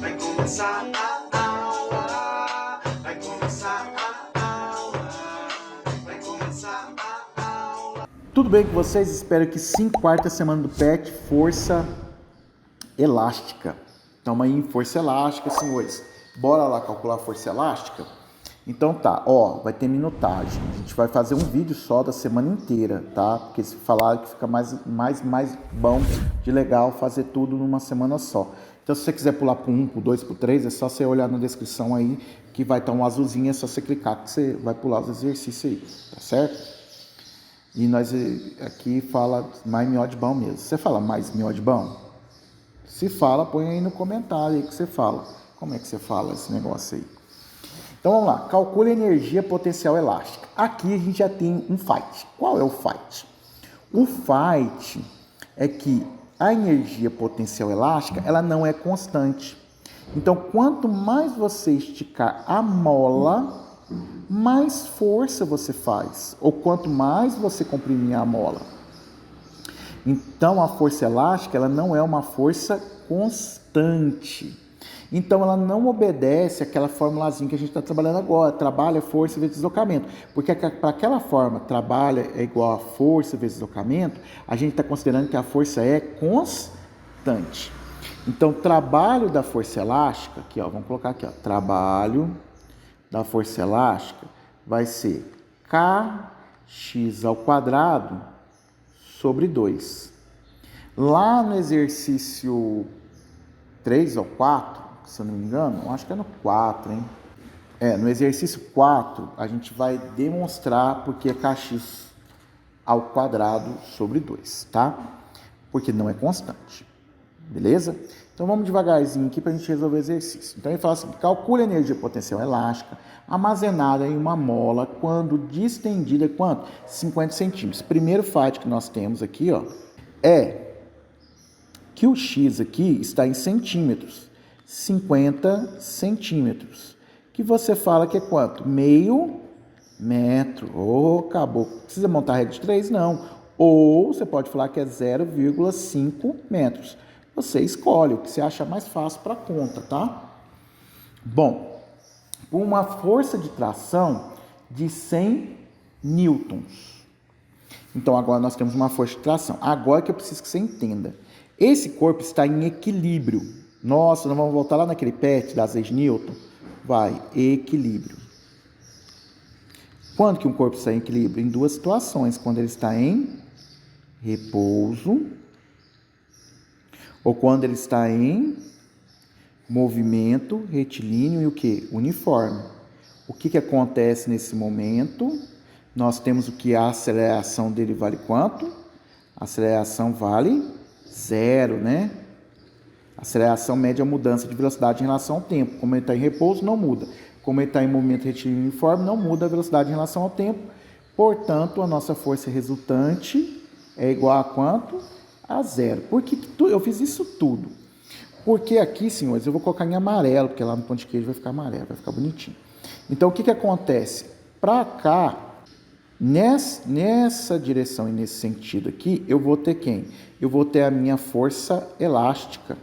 Vai começar a aula. Vai começar a aula. Vai começar a aula. Tudo bem com vocês? Espero que sim. Quarta semana do PET, força elástica. Estamos aí em força elástica, senhores. Bora lá calcular a força elástica? Então tá, ó, vai ter minutagem. A gente vai fazer um vídeo só da semana inteira, tá? Porque se falar que fica mais bom, de legal fazer tudo numa semana só. Então se você quiser pular pro 1, pro 2, pro 3, é só você olhar na descrição aí, que vai estar um azulzinho, é só você clicar que você vai pular os exercícios aí, tá certo? E nós aqui fala mais mió de bom mesmo. Você fala mais mió de bom? Se fala, põe aí no comentário aí que você fala. Como é que você fala esse negócio aí? Então vamos lá, calcule a energia potencial elástica. Aqui a gente já tem um fight. Qual é o fight? O fight é que a energia potencial elástica, ela não é constante. Então, quanto mais você esticar a mola, mais força você faz. Ou quanto mais você comprimir a mola. Então, a força elástica, ela não é uma força constante. Então, ela não obedece àquela formulazinha que a gente está trabalhando agora. Trabalha força vezes deslocamento. Porque para aquela forma, trabalha é igual a força vezes deslocamento, a gente está considerando que a força é constante. Então, trabalho da força elástica, aqui ó, vamos colocar aqui, ó, trabalho da força elástica vai ser kx ao quadrado sobre 2. Lá no exercício 3 ou 4, se eu não me engano, acho que é no 4, hein? No exercício 4, a gente vai demonstrar porque é kx ao quadrado sobre 2, tá? Porque não é constante, beleza? Então vamos devagarzinho aqui para a gente resolver o exercício. Então ele fala assim, calcule a energia potencial elástica armazenada em uma mola quando distendida quanto? 50 centímetros. Primeiro fato que nós temos aqui, ó, é que o x aqui está em centímetros, 50 centímetros, que você fala que é quanto? Meio metro. Acabou. Precisa montar a regra de 3? Não. Ou você pode falar que é 0,5 metros. Você escolhe o que você acha mais fácil para a conta, tá? Bom, uma força de tração de 100 newtons. Então, agora nós temos uma força de tração. Agora que eu preciso que você entenda. Esse corpo está em equilíbrio. Nossa, nós vamos voltar lá naquele PET das leis de Newton? Vai, equilíbrio. Quando que um corpo está em equilíbrio? Em duas situações. Quando ele está em repouso ou quando ele está em movimento retilíneo e o que? Uniforme. O que acontece nesse momento? Nós temos o que? A aceleração dele vale quanto? A aceleração vale 0, né? A aceleração mede a mudança de velocidade em relação ao tempo. Como ele está em repouso, não muda. Como ele está em movimento retilíneo uniforme, não muda a velocidade em relação ao tempo. Portanto, a nossa força resultante é igual a quanto? A 0. Por que eu fiz isso tudo? Porque aqui, senhores, eu vou colocar em amarelo, porque lá no pão de queijo vai ficar amarelo, vai ficar bonitinho. Então, o que acontece? Para cá, nessa direção e nesse sentido aqui, eu vou ter quem? Eu vou ter a minha força elástica.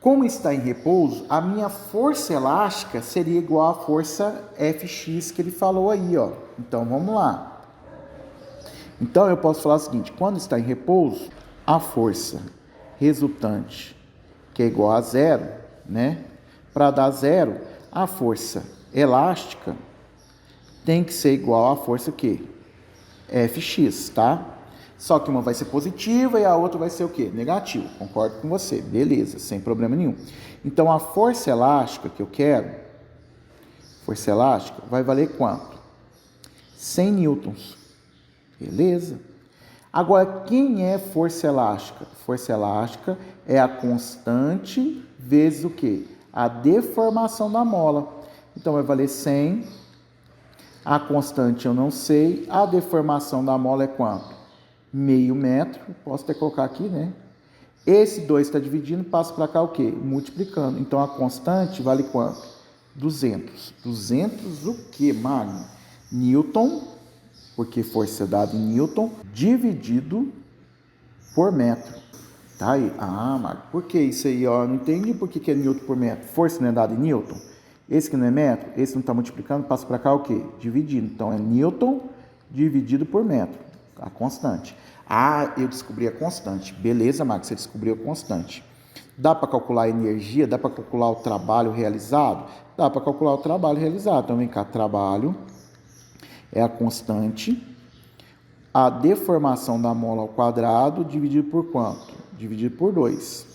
Como está em repouso, a minha força elástica seria igual à força Fx que ele falou aí, ó. Então, vamos lá. Então, eu posso falar o seguinte, quando está em repouso, a força resultante, que é igual a 0, né? Para dar 0, a força elástica tem que ser igual à força o quê? Fx, tá? Só que uma vai ser positiva e a outra vai ser o quê? Negativo. Concordo com você. Beleza, sem problema nenhum. Então, a força elástica que eu quero, força elástica, vai valer quanto? 100 newtons. Beleza? Agora, quem é força elástica? Força elástica é a constante vezes o quê? A deformação da mola. Então, vai valer 100. A constante eu não sei. A deformação da mola é quanto? Meio metro. Posso até colocar aqui, né? Esse 2 está dividindo, passa para cá o quê? Multiplicando. Então, a constante vale quanto? 200. 200 o quê, Magno? Newton, porque força é dada em Newton, dividido por metro. Tá aí. Ah, Marco, por que isso aí? Ó? Eu não entendi por que é Newton por metro. Força não é dada em Newton? Esse que não é metro, esse não está multiplicando, passa para cá o quê? Dividindo. Então, é Newton dividido por metro. A constante. Ah, eu descobri a constante. Beleza, Marco, você descobriu a constante. Dá para calcular a energia? Dá para calcular o trabalho realizado? Dá para calcular o trabalho realizado. Então, vem cá, trabalho é a constante. A deformação da mola ao quadrado dividido por quanto? Dividido por 2.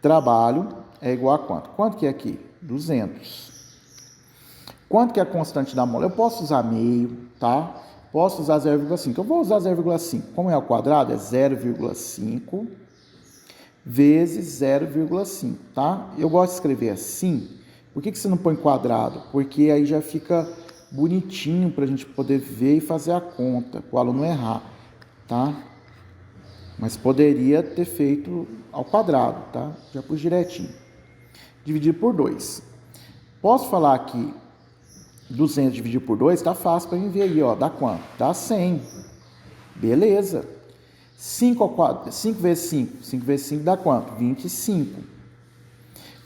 Trabalho é igual a quanto? Quanto que é aqui? 200. Quanto que é a constante da mola? Eu posso usar meio, tá? Posso usar 0,5. Eu vou usar 0,5. Como é ao quadrado? É 0,5 vezes 0,5, tá? Eu gosto de escrever assim. Por que você não põe quadrado? Porque aí já fica bonitinho para a gente poder ver e fazer a conta, para o aluno errar, tá? Mas poderia ter feito ao quadrado, tá? Já pus direitinho. Dividir por 2. Posso falar que 200 dividido por 2 tá fácil para mim ver aí, ó. Dá quanto? Dá 100. Beleza. 5 ao quadrado, 5 vezes 5. 5 vezes 5 dá quanto? 25.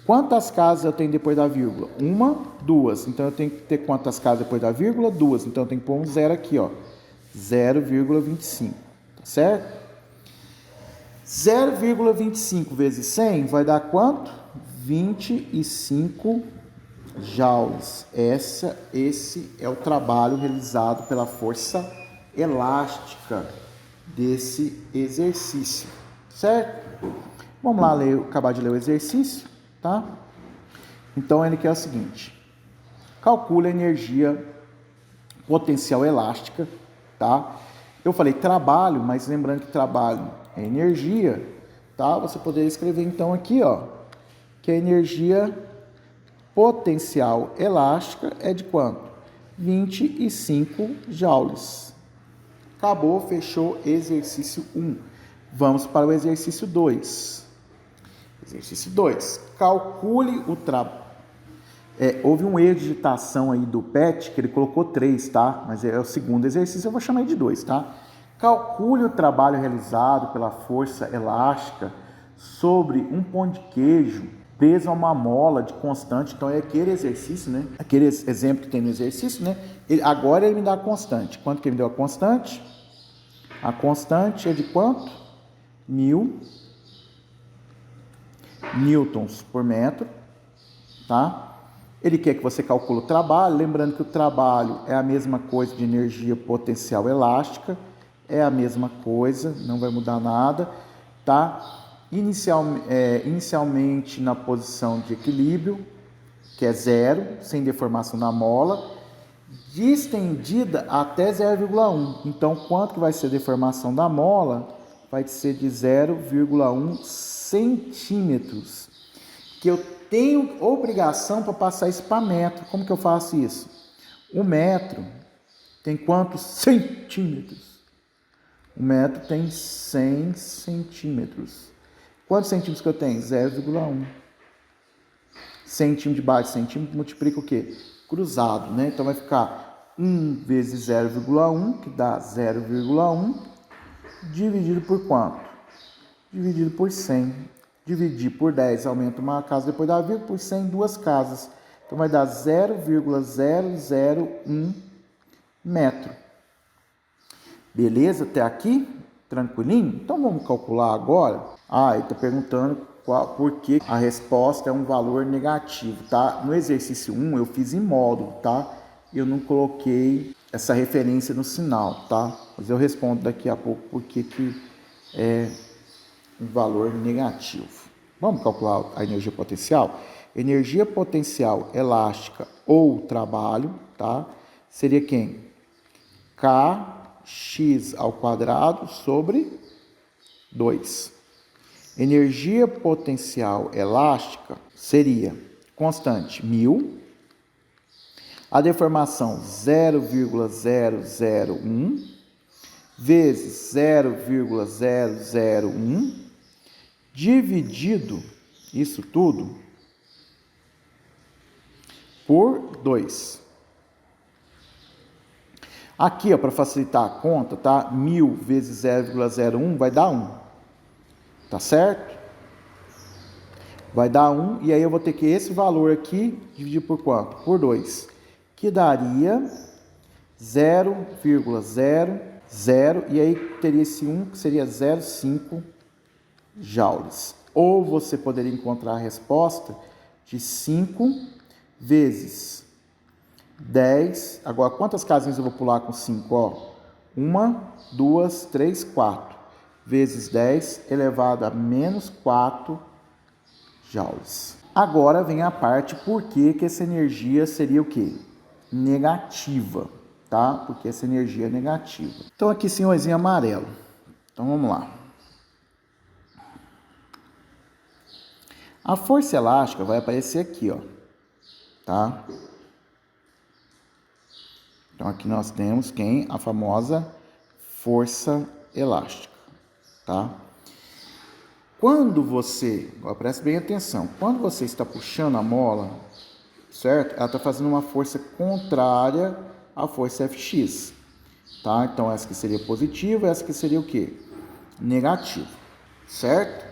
Quantas casas eu tenho depois da vírgula? 1, 2. Então, eu tenho que ter quantas casas depois da vírgula? 2. Então, eu tenho que pôr um zero aqui, ó. 0,25. Tá certo? 0,25 vezes 100 vai dar quanto? 25 joules. Esse é o trabalho realizado pela força elástica desse exercício, certo? Vamos lá acabar de ler o exercício, tá? Então, ele quer o seguinte: calcule a energia potencial elástica, tá? Eu falei trabalho, mas lembrando que trabalho é energia, tá? Você poderia escrever então aqui, ó, que a energia potencial elástica é de quanto? 25 joules. Acabou, fechou exercício 1. Vamos para o exercício 2. Exercício 2. Calcule o trabalho. Houve um erro de digitação aí do PET, que ele colocou 3, tá? Mas é o segundo exercício, eu vou chamar de 2, tá? Calcule o trabalho realizado pela força elástica sobre um pão de queijo preso a uma mola de constante. Então, é aquele exercício, né? Aquele exemplo que tem no exercício, né? Agora ele me dá a constante. Quanto que ele me deu a constante? A constante é de quanto? 1000 newtons por metro, tá? Ele quer que você calcule o trabalho, lembrando que o trabalho é a mesma coisa de energia potencial elástica, é a mesma coisa, não vai mudar nada, tá? Inicialmente na posição de equilíbrio, que é 0, sem deformação da mola, distendida até 0,1. Então, quanto que vai ser a deformação da mola? Vai ser de 0,1 centímetros. Que eu tenho obrigação para passar isso para metro. Como que eu faço isso? O metro tem quantos centímetros? O metro tem 100 centímetros. Quantos centímetros que eu tenho? 0,1. Centímetro de baixo, centímetro multiplica o quê? Cruzado, né? Então vai ficar 1 vezes 0,1, que dá 0,1, dividido por quanto? Dividido por 100. Dividir por 10 aumenta uma casa depois da vírgula, por 100 duas casas. Então vai dar 0,001 metro. Beleza? Até aqui? Tranquilinho? Então vamos calcular agora. Ele está perguntando por que a resposta é um valor negativo, tá? No exercício 1 eu fiz em módulo, tá? Eu não coloquei essa referência no sinal, tá? Mas eu respondo daqui a pouco por que é um valor negativo. Vamos calcular a energia potencial? Energia potencial elástica ou trabalho, tá? Seria quem? Kx ao quadrado sobre 2. Energia potencial elástica seria constante 1000, a deformação 0,001 vezes 0,001 dividido isso tudo por 2. Aqui, para facilitar a conta, tá? 1000 vezes 0,01 vai dar 1. Tá certo? Vai dar 1, e aí eu vou ter que esse valor aqui dividir por quanto? Por 2, que daria 0,00, e aí teria esse 1 que seria 0,5 joules. Ou você poderia encontrar a resposta de 5 vezes 10. Agora, quantas casinhas eu vou pular com 5? Ó, 1, 2, 3, 4. Vezes 10 elevado a menos 4 joules. Agora vem a parte por que essa energia seria o quê? Negativa, tá? Porque essa energia é negativa. Então aqui senhorzinho amarelo. Então vamos lá. A força elástica vai aparecer aqui, ó, tá? Então aqui nós temos quem? A famosa força elástica, tá? Quando você, agora preste bem atenção, quando você está puxando a mola, certo? Ela está fazendo uma força contrária à força Fx, tá? Então essa aqui seria positiva, essa aqui seria o quê? Negativa, certo?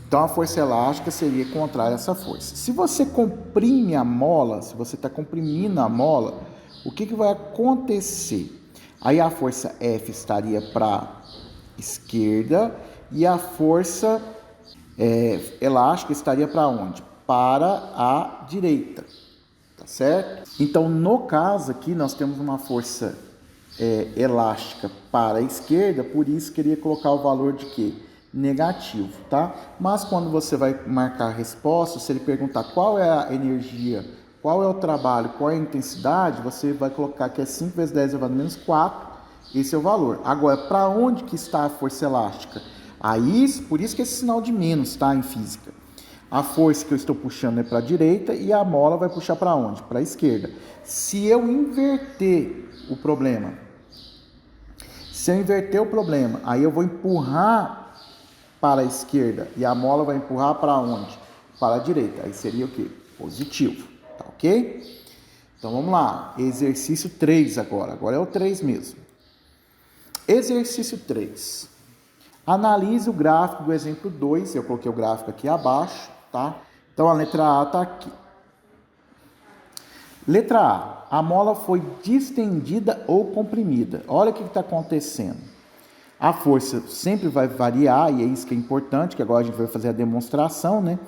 Então a força elástica seria contrária a essa força. Se você comprime a mola, se você está comprimindo a mola, o que vai acontecer? Aí a força F estaria para a esquerda e a força elástica estaria para onde? Para a direita, tá certo? Então no caso aqui nós temos uma força elástica para a esquerda, por isso queria colocar o valor de quê? Negativo, tá? Mas quando você vai marcar a resposta, se ele perguntar qual é a energia, qual é o trabalho, qual é a intensidade, você vai colocar que é 5 vezes 10 elevado a menos 4, esse é o valor. Agora, para onde que está a força elástica? Aí, por isso que esse sinal de menos, tá, em física. A força que eu estou puxando é para a direita e a mola vai puxar para onde? Para a esquerda. Se eu inverter o problema, aí eu vou empurrar para a esquerda e a mola vai empurrar para onde? Para a direita. Aí seria o quê? Positivo, tá ok? Então vamos lá, exercício 3 agora é o 3 mesmo. Exercício 3. Analise o gráfico do exemplo 2, eu coloquei o gráfico aqui abaixo, tá? Então a letra A está aqui. Letra A mola foi distendida ou comprimida. Olha o que está acontecendo. A força sempre vai variar, e é isso que é importante, que agora a gente vai fazer a demonstração, né?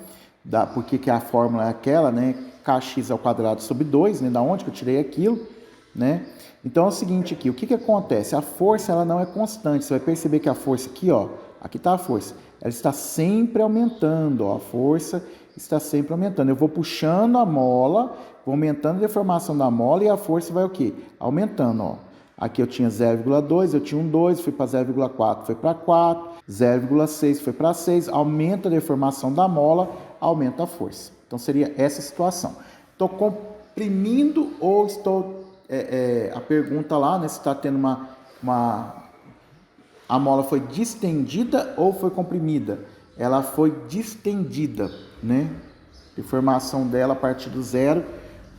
Porque que a fórmula é aquela, né? Kx ao quadrado sobre 2, né? Da onde que eu tirei aquilo, né? Então é o seguinte aqui, o que acontece? A força ela não é constante, você vai perceber que a força aqui, ó, aqui está a força, ela está sempre aumentando, ó, a força está sempre aumentando. Eu vou puxando a mola, vou aumentando a deformação da mola e a força vai o quê? Aumentando, ó. Aqui eu tinha 0,2, eu tinha um 2, fui para 0,4, foi para 4, 0,6 foi para 6, aumenta a deformação da mola, aumenta a força. Então seria essa situação. Estou comprimindo ou estou... a pergunta lá, né, se está tendo a mola foi distendida ou foi comprimida? Ela foi distendida, né? Deformação dela a partir do zero,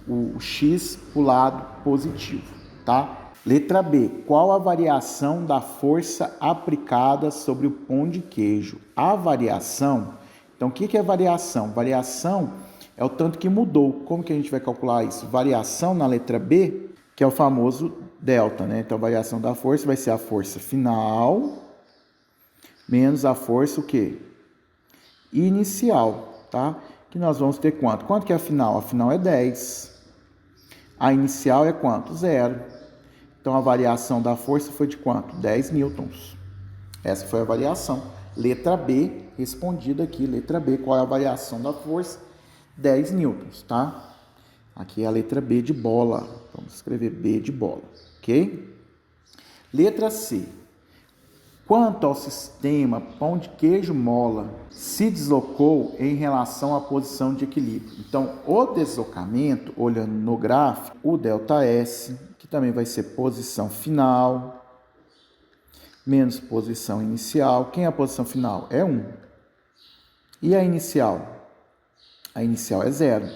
o x para o lado positivo, tá? Letra B. Qual a variação da força aplicada sobre o pão de queijo? A variação, então o que é variação? Variação é o tanto que mudou. Como que a gente vai calcular isso? Variação na letra B, que é o famoso delta, né? Então a variação da força vai ser a força final menos a força o quê? Inicial, tá? Que nós vamos ter quanto? Quanto que é a final? A final é 10. A inicial é quanto? 0. Então, a variação da força foi de quanto? 10 newtons. Essa foi a variação. Letra B, respondida aqui. Letra B, qual é a variação da força? 10 newtons, tá? Aqui é a letra B de bola. Vamos escrever B de bola, ok? Letra C. Quanto ao sistema pão de queijo mola se deslocou em relação à posição de equilíbrio? Então, o deslocamento, olhando no gráfico, o ΔS, que também vai ser posição final, menos posição inicial. Quem é a posição final? É 1. E a inicial? A inicial é 0.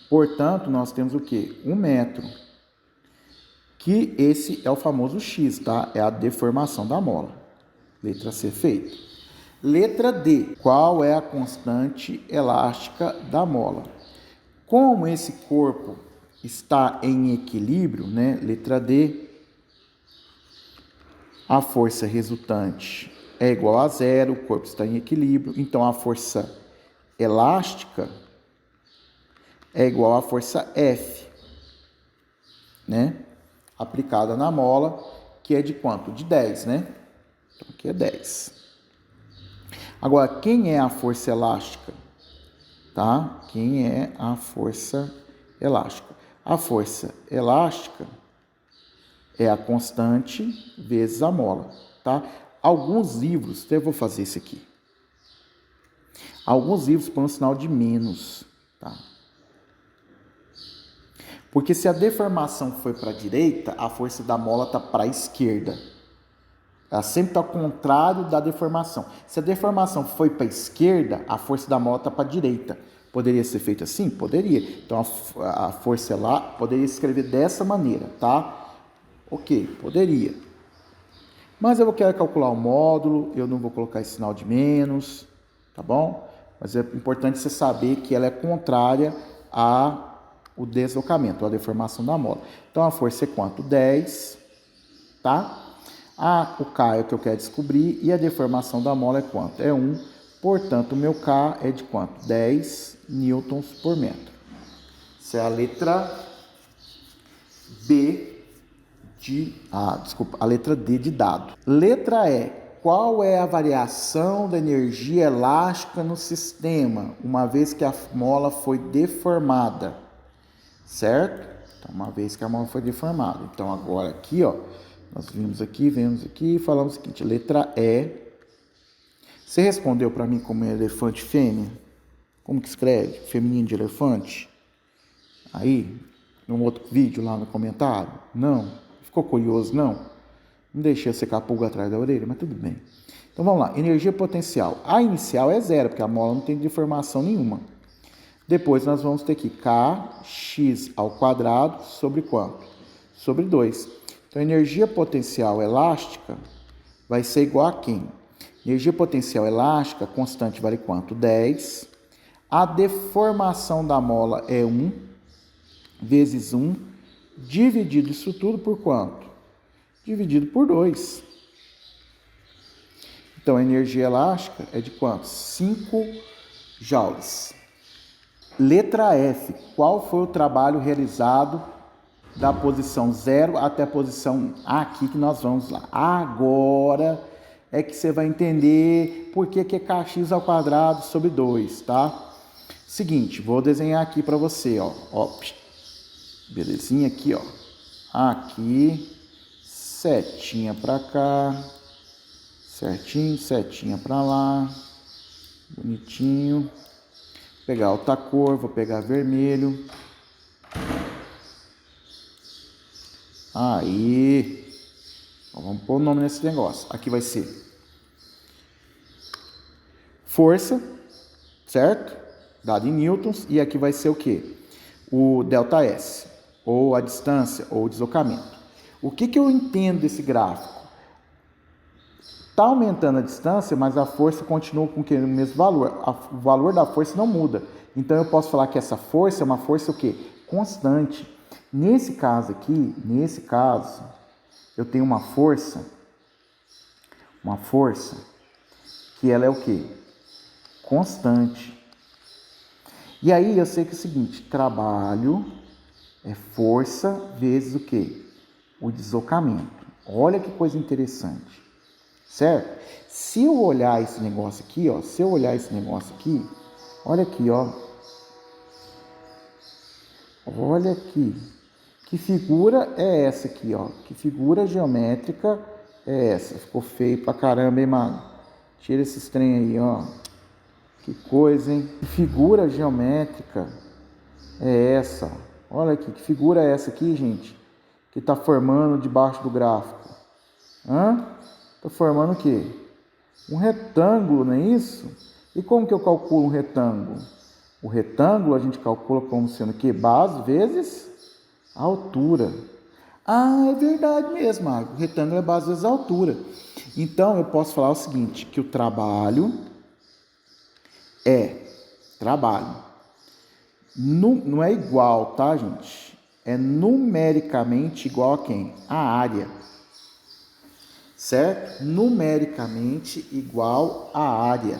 Portanto, nós temos o quê? 1 metro. Que esse é o famoso x, tá? É a deformação da mola. Letra C feita. Letra D. Qual é a constante elástica da mola? Como esse corpo está em equilíbrio, né? Letra D. A força resultante é igual a zero, o corpo está em equilíbrio. Então, a força elástica é igual à força F, né? Aplicada na mola, que é de quanto? De 10, né? Então, aqui é 10. Agora, quem é a força elástica? Tá? Quem é a força elástica? A força elástica é a constante vezes a mola, tá? Alguns livros, até vou fazer isso aqui. Alguns livros põem um sinal de menos, tá? Porque se a deformação foi para a direita, a força da mola está para a esquerda. Ela sempre está ao contrário da deformação. Se a deformação foi para a esquerda, a força da mola está para a direita. Poderia ser feito assim? Poderia. Então, a força lá poderia escrever dessa maneira, tá? Ok, poderia. Mas eu quero calcular o módulo, eu não vou colocar esse sinal de menos, tá bom? Mas é importante você saber que ela é contrária ao deslocamento, à deformação da mola. Então, a força é quanto? 10, tá? O K é o que eu quero descobrir e a deformação da mola é quanto? É 1. Portanto, o meu K é de quanto? 10 newtons por metro. Essa é a letra B a letra D de dado. Letra E. Qual é a variação da energia elástica no sistema, uma vez que a mola foi deformada? Certo? Então, uma vez que a mola foi deformada. Então, agora aqui, ó, nós vemos aqui e falamos o seguinte, letra E. Você respondeu para mim como é elefante fêmea? Como que escreve? Feminino de elefante? Aí, num outro vídeo lá no comentário? Não? Ficou curioso? Não? Não deixei você com a pulga atrás da orelha, mas tudo bem. Então, vamos lá. Energia potencial. A inicial é zero, porque a mola não tem deformação nenhuma. Depois, nós vamos ter aqui kx ao quadrado sobre quanto? Sobre 2. Então, a energia potencial elástica vai ser igual a quem? Energia potencial elástica, constante, vale quanto? 10. A deformação da mola é 1 vezes 1, dividido isso tudo por quanto? Dividido por 2. Então, a energia elástica é de quanto? 5 joules. Letra F. Qual foi o trabalho realizado da posição 0 até a posição 1? Aqui que nós vamos lá. Agora é que você vai entender por que é kx ao quadrado sobre 2, tá? Seguinte, vou desenhar aqui para você, ó. Belezinha aqui, ó. Aqui, setinha para cá, certinho, setinha para lá, bonitinho. Vou pegar outra cor, vou pegar vermelho. Aí, vamos pôr o nome nesse negócio. Aqui vai ser força, certo? Dado em newtons. E aqui vai ser o quê? O ΔS, ou a distância, ou o deslocamento. O que eu entendo desse gráfico? Está aumentando a distância, mas a força continua com o mesmo valor. O valor da força não muda. Então, eu posso falar que essa força é uma força o quê? Constante. Nesse caso aqui, eu tenho uma força que ela é o quê? Constante. E aí, eu sei que é o seguinte, trabalho é força vezes o quê? O deslocamento. Olha que coisa interessante. Certo? Se eu olhar esse negócio aqui, ó, olha aqui, ó. Olha aqui. Que figura é essa aqui, ó? Que figura geométrica é essa? Ficou feio pra caramba, hein, mano? Tira esses trem aí, ó. Que coisa, hein? Que figura geométrica é essa? Olha aqui, que figura é essa aqui, gente? Que tá formando debaixo do gráfico. Tá formando o quê? Um retângulo, não é isso? E como que eu calculo um retângulo? O retângulo a gente calcula como sendo o quê? Base vezes a altura. Ah, é verdade mesmo, o retângulo é base vezes a altura. Então, eu posso falar o seguinte, que o trabalho é trabalho. Não é igual, tá, gente? É numericamente igual a quem? A área. Certo? Numericamente igual à área.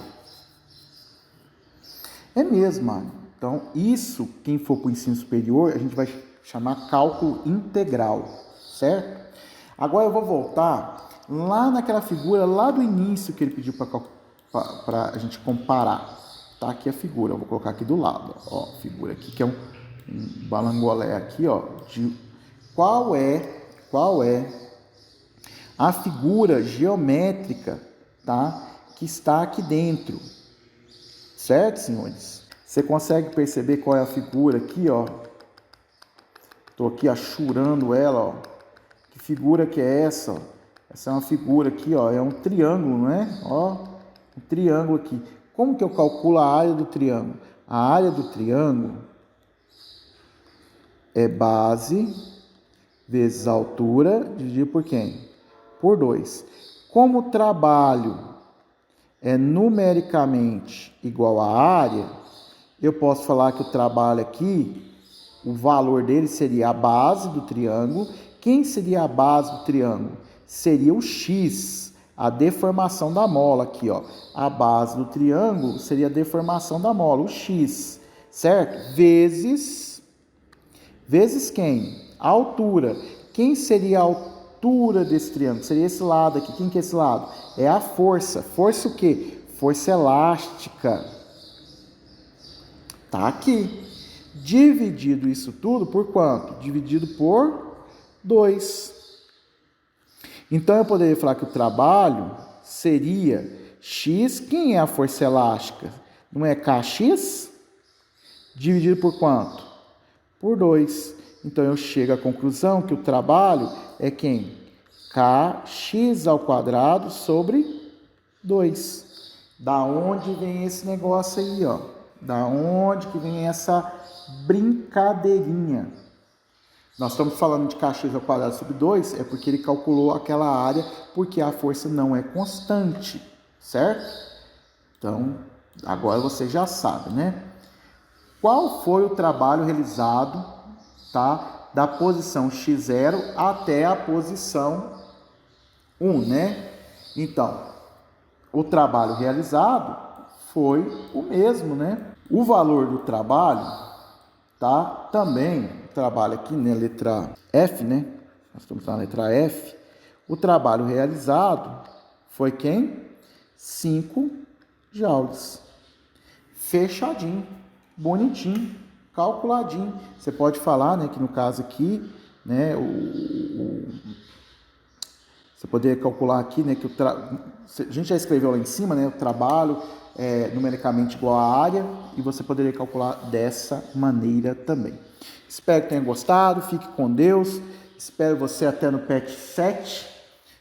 É mesmo, mano. Então, isso, quem for para o ensino superior, a gente vai chamar cálculo integral, certo? Agora eu vou voltar lá naquela figura, lá do início que ele pediu para a gente comparar. Tá aqui a figura, eu vou colocar aqui do lado. Ó, a figura aqui, que é um balangolé aqui, ó. De qual é a figura geométrica, tá? Que está aqui dentro. Certo, senhores? Você consegue perceber qual é a figura aqui, ó? Tô aqui achurando ela, ó. Que figura que é essa, ó? Essa é uma figura aqui, ó. É um triângulo, não é? Ó, um triângulo aqui. Como que eu calculo a área do triângulo? A área do triângulo é base vezes altura dividido por quem? Por 2. Como o trabalho é numericamente igual à área, eu posso falar que o trabalho aqui, o valor dele seria a base do triângulo. Quem seria a base do triângulo? Seria o x, a deformação da mola aqui, ó. A base do triângulo seria a deformação da mola, o x, certo? Vezes quem? A altura. Quem seria a altura desse triângulo? Seria esse lado aqui. Quem que é esse lado? É a força. Força o quê? Força elástica. Tá aqui. Dividido isso tudo por quanto? Dividido por 2. Então, eu poderia falar que o trabalho seria x. Quem é a força elástica? Não é kx? Dividido por quanto? Por 2. Então, eu chego à conclusão que o trabalho é quem? Kx ao quadrado sobre 2. Da onde vem esse negócio aí, ó? Da onde que vem essa brincadeirinha? Nós estamos falando de kx ao quadrado sobre 2, é porque ele calculou aquela área, porque a força não é constante, certo? Então, agora você já sabe, né? Qual foi o trabalho realizado, tá? Da posição x0 até a posição 1, né? Então, o trabalho realizado foi o mesmo, né? O valor do trabalho, tá? Também, o trabalho aqui na letra F, né? Nós estamos na letra F. O trabalho realizado foi quem? 5 joules. Fechadinho, bonitinho, calculadinho. Você pode falar, né, que no caso aqui, né, você poderia calcular aqui, né, que a gente já escreveu lá em cima, né, o trabalho é numericamente igual à área, e você poderia calcular dessa maneira também. Espero que tenha gostado, fique com Deus, espero você até no PET 7.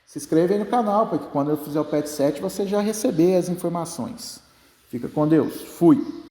Se inscreva aí no canal, para que quando eu fizer o PET 7 você já receber as informações. Fica com Deus, fui!